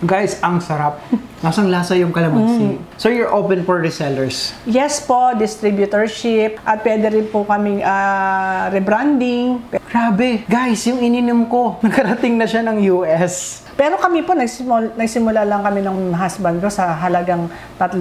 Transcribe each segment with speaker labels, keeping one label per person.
Speaker 1: Guys, ang sarap. Lasang lasa yung kalamansi. So you're open for resellers?
Speaker 2: Yes po, distributorship. At pwede rin po kaming rebranding.
Speaker 1: Grabe. Guys, yung ininom ko, nakarating na siya ng US.
Speaker 2: Pero kami po, nagsimula lang kami ng husband ko sa halagang 3,000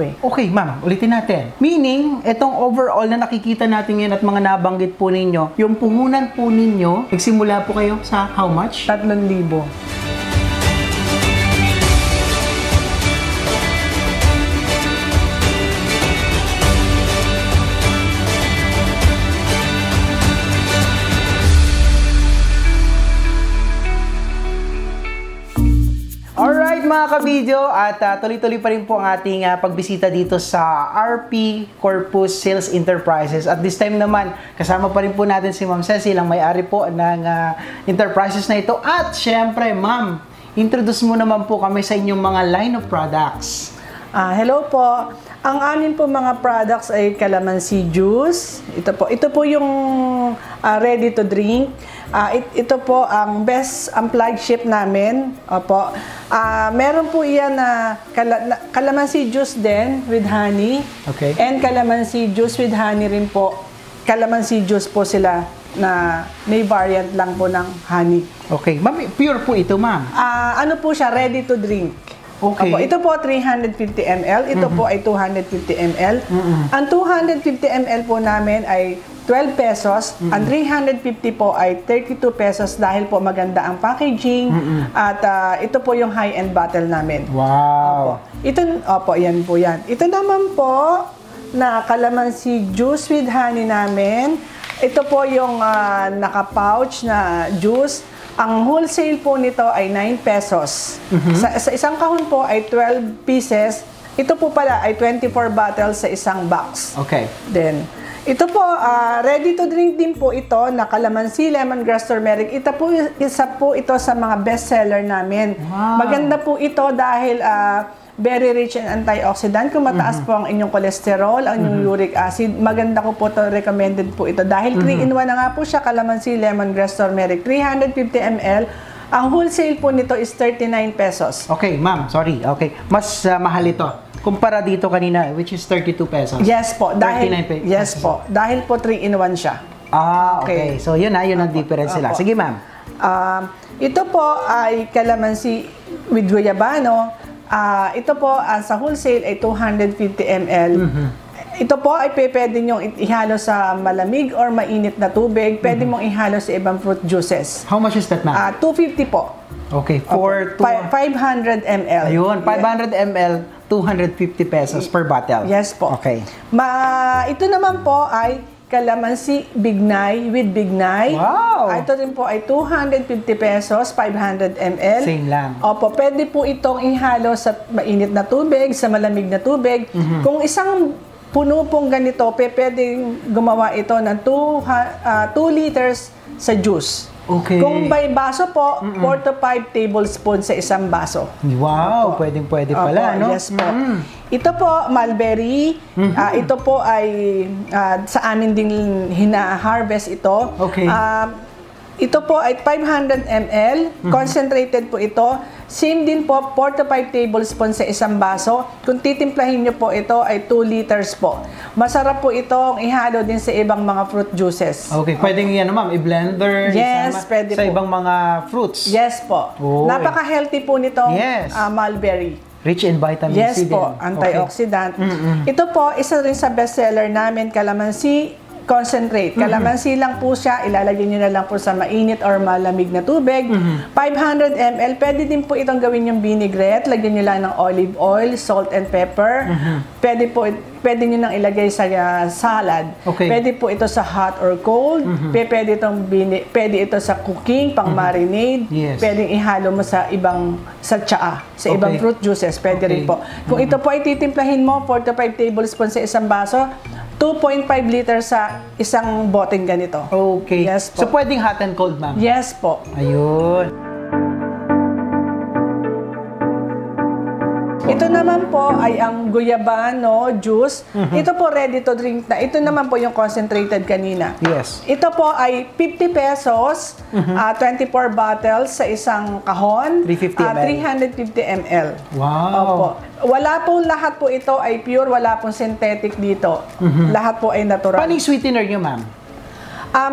Speaker 2: eh.
Speaker 1: Okay, ma'am, ulitin natin. Meaning, itong overall na nakikita natin ngayon at mga nabanggit po ninyo, yung puhunan po ninyo, nagsimula po kayo sa how much?
Speaker 2: 3,000.
Speaker 1: Alright mga kabidyo, at tuloy-tuloy pa rin po ang ating pagbisita dito sa RP Corpus Sales Enterprises. At this time naman, kasama pa rin po natin si Ma'am Cecil, ang may-ari po ng enterprises na ito. At syempre, Ma'am, introduce mo naman po kami sa inyong mga line of products.
Speaker 2: Hello po. Ang amin po mga products ay calamansi juice. Ito po yung ready to drink. Ito po ang ang flagship namin. Opo. Meron po iyan na calamansi juice din with honey.
Speaker 1: Okay.
Speaker 2: And calamansi juice with honey rin po. Calamansi juice po sila na may variant lang po ng honey.
Speaker 1: Okay. Ma'am, pure po ito, ma'am?
Speaker 2: Ano po siya? Ready to drink.
Speaker 1: Okay.
Speaker 2: Opo, ito po 350 ml, ito po ay 250 ml. Ang 250 ml po namin ay 12 pesos, ang 350 po ay 32 pesos dahil po maganda ang packaging at ito po yung high-end bottle namin.
Speaker 1: Wow.
Speaker 2: Opo, yan po yan. Ito naman po na calamansi juice with honey namin. Ito po yung naka-pouch na juice. Ang wholesale po nito ay 9 pesos. Sa isang kahon po ay 12 pieces. Ito po pala ay 24 bottles sa isang box.
Speaker 1: Okay.
Speaker 2: Then, ito po, ready to drink din po ito na calamansi, lemongrass, turmeric. Ito po, isa po ito sa mga best seller namin.
Speaker 1: Wow.
Speaker 2: Maganda po ito dahil very rich in antioxidant. Kung mataas po ang inyong cholesterol, ang inyong uric acid, maganda ko po ito, recommended po ito. Dahil 3-in-1 na nga po siya, calamansi, lemongrass, turmeric, 350 ml. Ang wholesale po nito is 39 pesos.
Speaker 1: Okay, ma'am, sorry. Okay. Mas mahal ito. Kumpara dito kanina, which is 32 pesos.
Speaker 2: Yes po. Dahil,
Speaker 1: 39 pesos.
Speaker 2: yes po. Dahil po 3-in-1 siya.
Speaker 1: Okay. So, yun yun ang difference sila. Sige, ma'am.
Speaker 2: Ito po ay calamansi with guyabano. Ito po, sa wholesale ay 250 ml. Ito po ay pwede nyo ihalo sa malamig or mainit na tubig. Pwede mong ihalo sa ibang fruit juices.
Speaker 1: How much is that, ma'am?
Speaker 2: 250 po.
Speaker 1: Okay, for
Speaker 2: 500 ml.
Speaker 1: Ayun, 500 ml, 250 pesos per bottle.
Speaker 2: Yes po.
Speaker 1: Okay.
Speaker 2: Ito naman po ay calamansi bignay with bignay.
Speaker 1: Wow!
Speaker 2: Ito rin po ay 250 pesos, 500 ml.
Speaker 1: Same lang.
Speaker 2: Opo, pwede po itong ihalo sa mainit na tubig, sa malamig na tubig. Kung isang puno pong ganito, pwedeng gumawa ito ng 2 liters sa juice.
Speaker 1: Okay.
Speaker 2: Kung by baso po, 4 to 5 tablespoons sa isang baso.
Speaker 1: Wow, pwede pala, no?
Speaker 2: Yes po. Ito po, mulberry. Ito po ay sa amin din hina-harvest ito.
Speaker 1: Okay.
Speaker 2: Ito po ay 500 ml. Concentrated po ito. Same din po, 4 to 5 tablespoons sa isang baso. Kung titimplahin nyo po ito ay 2 liters po. Masarap po itong ihalo din sa ibang mga fruit juices.
Speaker 1: Okay, pwedeng yan, ma'am, i-blender.
Speaker 2: Yes, pwede
Speaker 1: sa
Speaker 2: po.
Speaker 1: ibang mga fruits.
Speaker 2: Yes po.
Speaker 1: Oh.
Speaker 2: Napaka-healthy po nitong
Speaker 1: Yes.
Speaker 2: mulberry.
Speaker 1: Rich in vitamin
Speaker 2: Yes
Speaker 1: C
Speaker 2: po,
Speaker 1: din.
Speaker 2: antioxidant. Ito po, isa rin sa bestseller namin, calamansi concentrate. Calamansi lang po siya, ilalagay nyo na lang po sa mainit or malamig na tubig. 500 ml, pwede din po itong gawin yung vinaigrette, lagyan nyo lang ng olive oil, salt and pepper. Pwede nyo nang ilagay sa salad.
Speaker 1: Okay.
Speaker 2: Pwede po ito sa hot or cold. Pwede ito sa cooking, pang marinade.
Speaker 1: Yes.
Speaker 2: Pwedeng ihalo mo sa tsaa, sa ibang fruit juices. Pwede rin po. Kung ito po ay titimplahin mo, 4 to 5 tablespoons sa isang baso, 2.5 liters sa isang boteng ganito.
Speaker 1: Okay.
Speaker 2: Yes po.
Speaker 1: So, pwedeng hot and cold, ma'am?
Speaker 2: Yes po.
Speaker 1: Ayun.
Speaker 2: Ito naman po ay ang guyabano juice. Ito po ready to drink na. Ito naman po yung concentrated kanina.
Speaker 1: Yes.
Speaker 2: Ito po ay 50 pesos, 24 bottles sa isang kahon,
Speaker 1: 350 ml.
Speaker 2: 350 ml.
Speaker 1: Wow.
Speaker 2: Opo. Wala po lahat po ito ay pure, wala pong synthetic dito. Lahat po ay natural.
Speaker 1: Paano yung sweetener nyo, ma'am?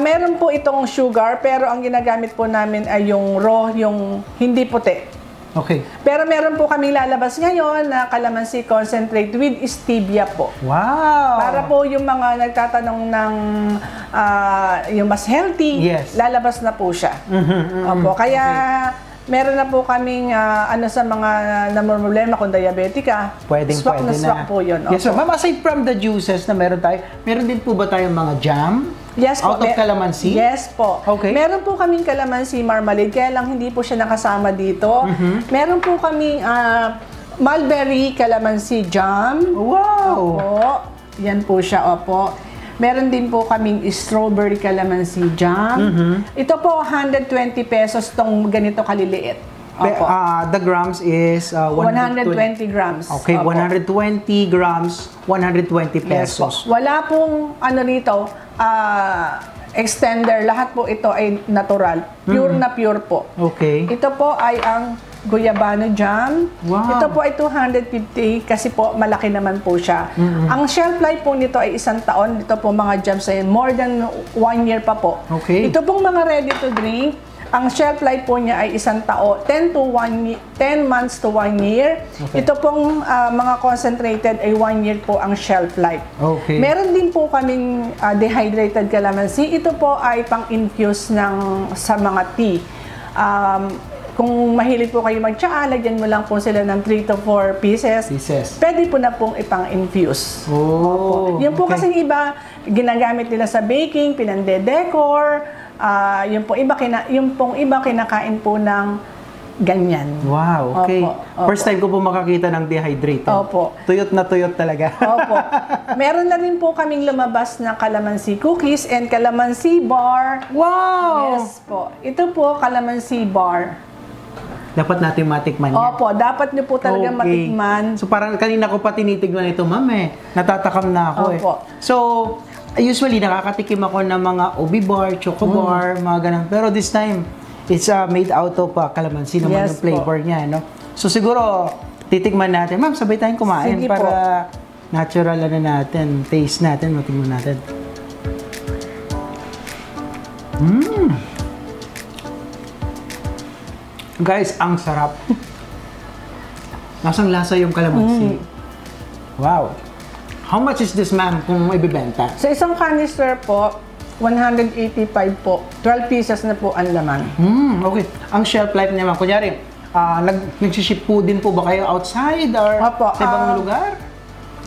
Speaker 2: Meron po itong sugar, pero ang ginagamit po namin ay yung raw, yung hindi puti.
Speaker 1: Okay.
Speaker 2: Pero meron po kaming lalabas ngayon na calamansi concentrate with stevia po.
Speaker 1: Wow!
Speaker 2: Para po yung mga nagtatanong ng yung mas healthy,
Speaker 1: Yes.
Speaker 2: lalabas na po siya. Opo, kaya meron na po kaming sa mga namumroblema kung diabetic ka.
Speaker 1: Pwedeng
Speaker 2: swak
Speaker 1: pwede
Speaker 2: na swak po yun.
Speaker 1: Yes,
Speaker 2: Opo.
Speaker 1: ma'am. Aside from the juices na meron tayo, meron din po ba tayong mga jam?
Speaker 2: Yes po.
Speaker 1: Out of calamansi?
Speaker 2: Yes po.
Speaker 1: Okay.
Speaker 2: Meron po kaming calamansi marmalade, kaya lang hindi po siya nakasama dito. Meron po kaming mulberry calamansi jam.
Speaker 1: Wow!
Speaker 2: Opo. Yan po siya, opo. Meron din po kaming strawberry calamansi jam. Ito po, 120 pesos tong ganito kaliliit. Opo.
Speaker 1: The grams is
Speaker 2: 120 grams.
Speaker 1: Okay,
Speaker 2: Opo.
Speaker 1: 120 grams, 120
Speaker 2: Yes po.
Speaker 1: pesos.
Speaker 2: Wala pong rito, extender. Lahat po ito ay natural. Pure na pure po.
Speaker 1: Okay.
Speaker 2: Ito po ay ang guyabano jam.
Speaker 1: Wow.
Speaker 2: Ito po ay 250 kasi po malaki naman po siya. Ang shelf life po nito ay 1 taon. Ito po mga jams ay more than 1 year pa po.
Speaker 1: Okay.
Speaker 2: Ito pong mga ready to drink, ang shelf life po niya ay 1 taon, 10 months to 1 year.
Speaker 1: Okay.
Speaker 2: Ito pong mga concentrated ay 1 year po ang shelf life.
Speaker 1: Okay.
Speaker 2: Meron din po kaming dehydrated calamansi. Ito po ay pang-infuse sa mga tea. Kung mahilig po kayo mag-tsaa, lagyan mo lang po sila ng 3 to 4 pieces. Pwede po na pong ipang-infuse.
Speaker 1: Oh,
Speaker 2: Yung po
Speaker 1: okay.
Speaker 2: kasing iba, ginagamit nila sa baking, pinande-decor. Yung pong iba kinakain po ng ganyan.
Speaker 1: Wow, okay.
Speaker 2: Opo.
Speaker 1: First time ko po makakita ng dehydrated.
Speaker 2: Opo.
Speaker 1: Tuyot na tuyot talaga.
Speaker 2: Opo. Meron na rin po kaming lumabas na calamansi cookies and calamansi bar.
Speaker 1: Wow!
Speaker 2: Yes po. Ito po, calamansi bar.
Speaker 1: Dapat natin matikman yan.
Speaker 2: Opo, dapat nyo po talaga matikman.
Speaker 1: So parang kanina ko pa tinitignan ito, ma'am eh. Natatakam na ako
Speaker 2: Opo.
Speaker 1: So, usually nakakatikim ako ng mga Obi bar, Choco bar, mga ganun. Pero this time, it's made out of calamansi naman
Speaker 2: Yes
Speaker 1: yung flavor niya, no? So siguro, titikman natin. Ma'am, sabay tayong kumain
Speaker 2: Sige
Speaker 1: para natural natin, taste natin, matingnan natin. Guys, ang sarap. Lasang lasa yung calamansi. Wow. How much is this, ma'am, kung ibibenta?
Speaker 2: Sa isang canister po, 185 po. 12 pieces na po ang laman.
Speaker 1: Okay. Ang shelf life niya, ma'am, kunyari, nagsiship po din po ba kayo outside or
Speaker 2: Opo,
Speaker 1: sa ibang lugar?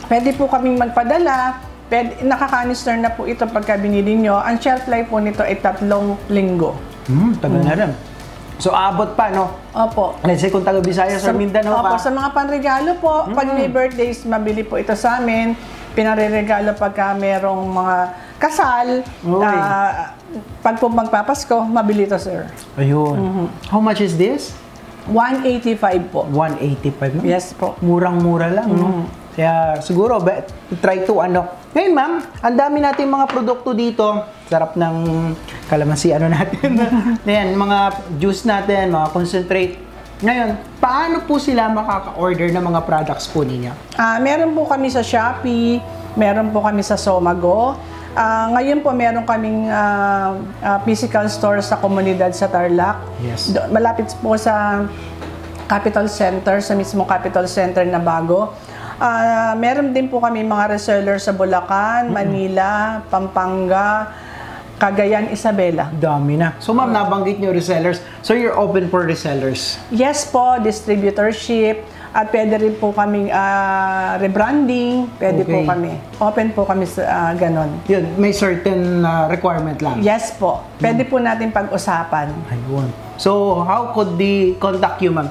Speaker 2: Pwede po kaming magpadala. Nakakanister na po ito pagka binili nyo. Ang shelf life po nito ay 3 linggo.
Speaker 1: Tagal na rin. So, abot pa, no?
Speaker 2: Opo.
Speaker 1: Let's say, kung taga Visayas or Mindanao
Speaker 2: Opo,
Speaker 1: pa.
Speaker 2: sa mga panregalo po, pag may birthdays, mabili po ito sa amin. Pinareregalo pagka merong mga kasal.
Speaker 1: Uy.
Speaker 2: Pag po magpapasko, mabili ito, sir.
Speaker 1: Ayun. How much is this?
Speaker 2: 185 po.
Speaker 1: 185. No?
Speaker 2: Yes po.
Speaker 1: Murang-mura lang, no? Kaya siguro, try to Ngayon, ma'am, ang dami nating mga produkto dito. Sarap ng kalamansi, natin. Ayan, mga juice natin, mga concentrate. Ngayon, paano po sila makaka-order ng mga products po ninyo?
Speaker 2: Meron po kami sa Shopee, meron po kami sa Somago. Ngayon po meron kaming physical store sa komunidad sa Tarlac.
Speaker 1: Yes.
Speaker 2: Malapit po sa Capital Center, sa mismo Capital Center na bago. Meron din po kami mga reseller sa Bulacan, Manila, Pampanga, Cagayan, Isabela.
Speaker 1: Dami na. So, ma'am, nabanggit nyo resellers. So, you're open for resellers?
Speaker 2: Yes po, distributorship. At pwede rin po kaming rebranding. Pwede po kami. Open po kami sa ganon.
Speaker 1: Yun, may certain requirement lang?
Speaker 2: Yes po. Pwede po natin pag-usapan.
Speaker 1: Ayun. So, how could they contact you, ma'am?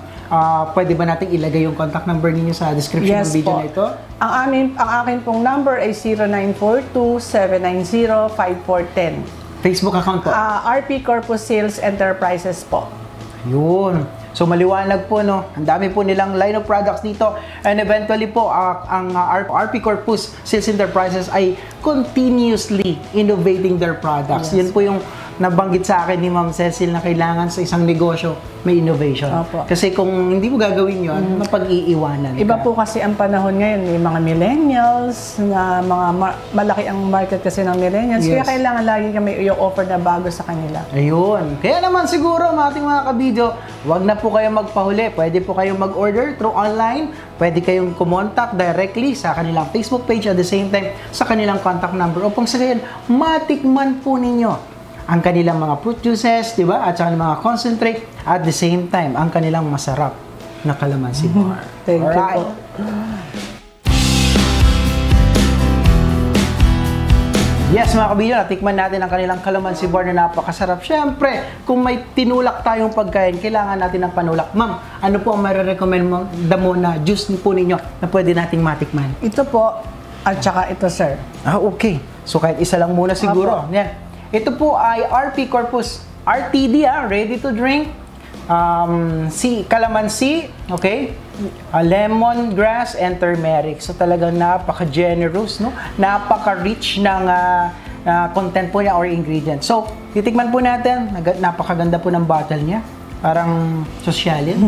Speaker 1: Pwede ba natin ilagay yung contact number ninyo sa description ng video na ito?
Speaker 2: Ang akin pong number ay 0942-790-5410.
Speaker 1: Facebook account po?
Speaker 2: RP Corpus Sales Enterprises po.
Speaker 1: Yun. So maliwanag po, no? Ang dami po nilang line of products dito. And eventually po, ang RP Corpus Sales Enterprises ay continuously innovating their products. Yun po yung nabanggit sa akin ni Ma'am Cecil na kailangan sa isang negosyo may innovation.
Speaker 2: Opo.
Speaker 1: Kasi kung hindi mo gagawin yun, mapag-iiwanan ka.
Speaker 2: Iba po kasi ang panahon ngayon, may mga millennials, na malaki ang market kasi ng millennials,
Speaker 1: Yes.
Speaker 2: kaya kailangan lagi ka may i-offer na bago sa kanila.
Speaker 1: Ayun. Kaya naman siguro mga ating mga kabidyo, wag na po kayo magpahuli. Pwede po kayong mag-order through online. Pwede kayong kumontak directly sa kanilang Facebook page at the same time sa kanilang contact number upang sa gayon, matikman po ninyo ang kanilang mga fruit juices, di ba? At saka mga concentrate at the same time, ang kanilang masarap na calamansi bar.
Speaker 2: Thank you po.
Speaker 1: Yes, mga kabidyo, natikman natin ang kanilang calamansi bar na napakasarap. Siyempre, kung may tinulak tayong pagkain, kailangan natin ng panulak. Ma'am, ano po ang marirecommend mo na juice po ninyo na pwede nating matikman?
Speaker 2: Ito po, at saka ito, sir.
Speaker 1: Okay. So, kahit isa lang muna siguro.
Speaker 2: Apo.
Speaker 1: Yan. Ito po ay RP Corpus RTD, ready to drink. Calamansi, okay? Lemongrass and turmeric. So talagang napaka-generous, no? Napaka-rich ng content po niya or ingredients. So, titikman po natin. Napakaganda po ng bottle niya. Parang sosyalin.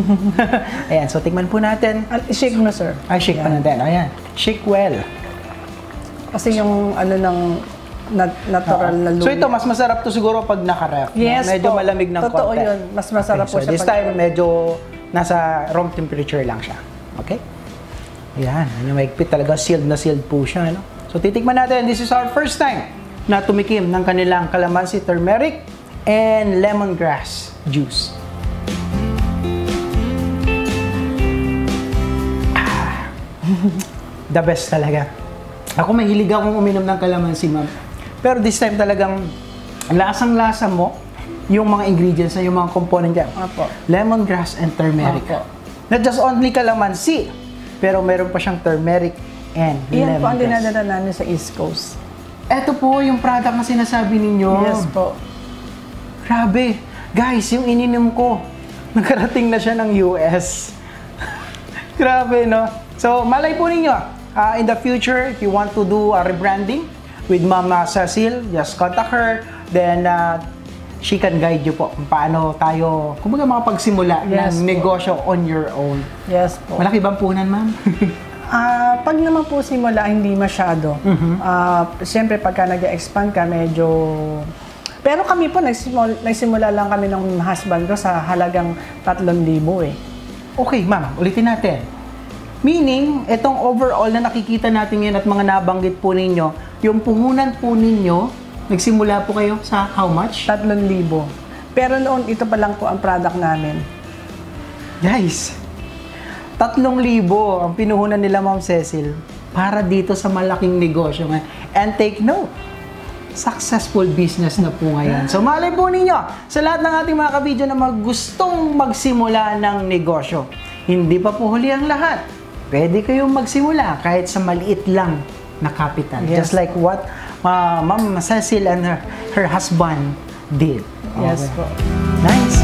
Speaker 1: Ayan, so tikman po natin.
Speaker 2: I-shake mo, sir.
Speaker 1: Ay, shake pa natin. Ayan, shake well.
Speaker 2: Kasi yung ano ng natural na luwi.
Speaker 1: So ito, mas masarap to siguro pag naka-ref.
Speaker 2: Yes,
Speaker 1: medyo
Speaker 2: po.
Speaker 1: malamig ng konti.
Speaker 2: Totoo yun. Mas masarap po
Speaker 1: So
Speaker 2: siya.
Speaker 1: this time, medyo nasa room temperature lang siya. Okay? Ayan. Ano, maigpit talaga. Sealed na sealed po siya. No? So titikman natin. This is our first time na tumikim ng kanilang calamansi, turmeric, and lemongrass juice. The best talaga. Ako mahilig akong uminom ng calamansi, ma'am. Pero this time talagang lasang-lasa mo yung mga ingredients na yung mga component dyan.
Speaker 2: Apo.
Speaker 1: Lemongrass and turmeric.
Speaker 2: Apo.
Speaker 1: Not just only calamansi, pero meron pa siyang turmeric and
Speaker 2: Iyan po ang
Speaker 1: lemongrass.
Speaker 2: dinadala namin sa East Coast.
Speaker 1: Ito po yung product na sinasabi ninyo.
Speaker 2: Yes po.
Speaker 1: Grabe. Guys, yung ininom ko, nakarating na siya ng US. Grabe, no? So, malay po ninyo, in the future, if you want to do a rebranding with Mama Cecil, just contact her. Then, she can guide you po kung paano tayo, kumbaga makapagsimula
Speaker 2: Yes
Speaker 1: ng
Speaker 2: po.
Speaker 1: negosyo on your own.
Speaker 2: Yes po.
Speaker 1: Malaki bang punan, ma'am?
Speaker 2: Pag naman po simula, hindi masyado. Siyempre, pagka nag-expand ka, medyo... Pero kami po, nagsimula lang kami ng husband ko sa halagang 3,000 eh.
Speaker 1: Okay, ma'am, ulitin natin. Meaning, itong overall na nakikita natin ngayon at mga nabanggit po ninyo, yung puhunan po ninyo, nagsimula po kayo sa how much?
Speaker 2: 3,000. Pero noon, ito pa lang po ang product namin.
Speaker 1: Guys, 3,000 ang pinuhunan nila, Ma'am Cecil, para dito sa malaking negosyo ngayon. And take note, successful business na po ngayon. So, malay po ninyo, sa lahat ng ating mga kabidyo na gustong magsimula ng negosyo, hindi pa po huli ang lahat. Pwede kayong magsimula kahit sa maliit lang na capital.
Speaker 2: Yes.
Speaker 1: Just like what Ma'am Cecil and her husband did.
Speaker 2: Yes
Speaker 1: Okay.
Speaker 2: po.
Speaker 1: Nice.